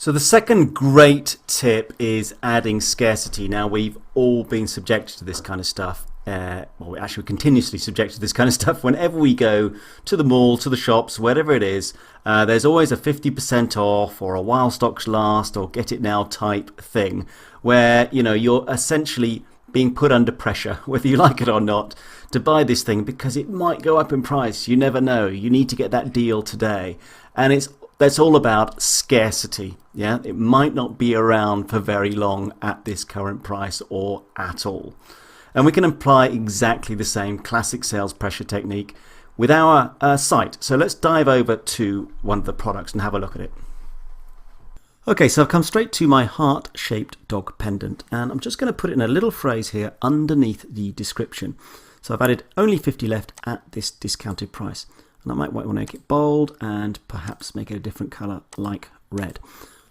So the second great tip is adding scarcity. Now, we've all been subjected to this kind of stuff. Well, actually, we're continuously subjected to this kind of stuff. Whenever we go to the mall, to the shops, whatever it is, there's always a 50% off or a while stocks last or get it now type thing where, you're essentially being put under pressure, whether you like it or not, to buy this thing because it might go up in price. You never know. You need to get that deal today. And that's all about scarcity. Yeah, it might not be around for very long at this current price or at all. And we can apply exactly the same classic sales pressure technique with our site. So let's dive over to one of the products and have a look at it. Okay, so I've come straight to my heart-shaped dog pendant, and I'm just going to put it in a little phrase here underneath the description. So I've added only 50 left at this discounted price. And I might want to make it bold and perhaps make it a different color like red.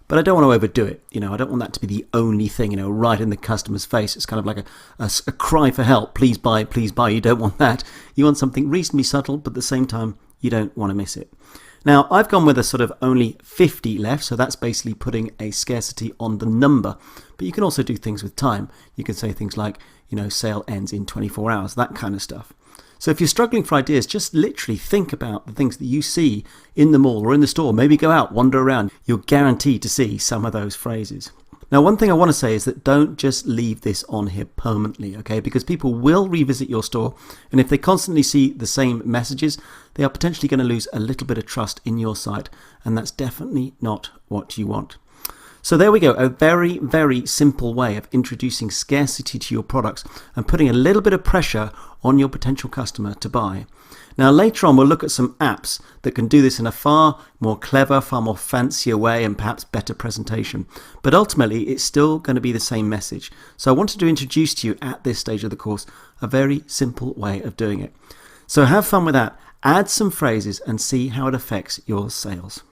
But I don't want to overdo it. I don't want that to be the only thing, right in the customer's face. It's kind of like a cry for help. Please buy, please buy. You don't want that. You want something reasonably subtle, but at the same time, you don't want to miss it. Now, I've gone with a sort of only 50 left, so that's basically putting a scarcity on the number. But you can also do things with time. You can say things like, sale ends in 24 hours, that kind of stuff. So if you're struggling for ideas, just literally think about the things that you see in the mall or in the store. Maybe go out, wander around. You're guaranteed to see some of those phrases. Now, one thing I want to say is that don't just leave this on here permanently, okay? Because people will revisit your store, and if they constantly see the same messages, they are potentially going to lose a little bit of trust in your site, and that's definitely not what you want. So there we go, a very, very simple way of introducing scarcity to your products and putting a little bit of pressure on your potential customer to buy. Now later on we'll look at some apps that can do this in a far more clever, far more fancier way and perhaps better presentation. But ultimately it's still going to be the same message. So I wanted to introduce to you at this stage of the course a very simple way of doing it. So have fun with that, add some phrases and see how it affects your sales.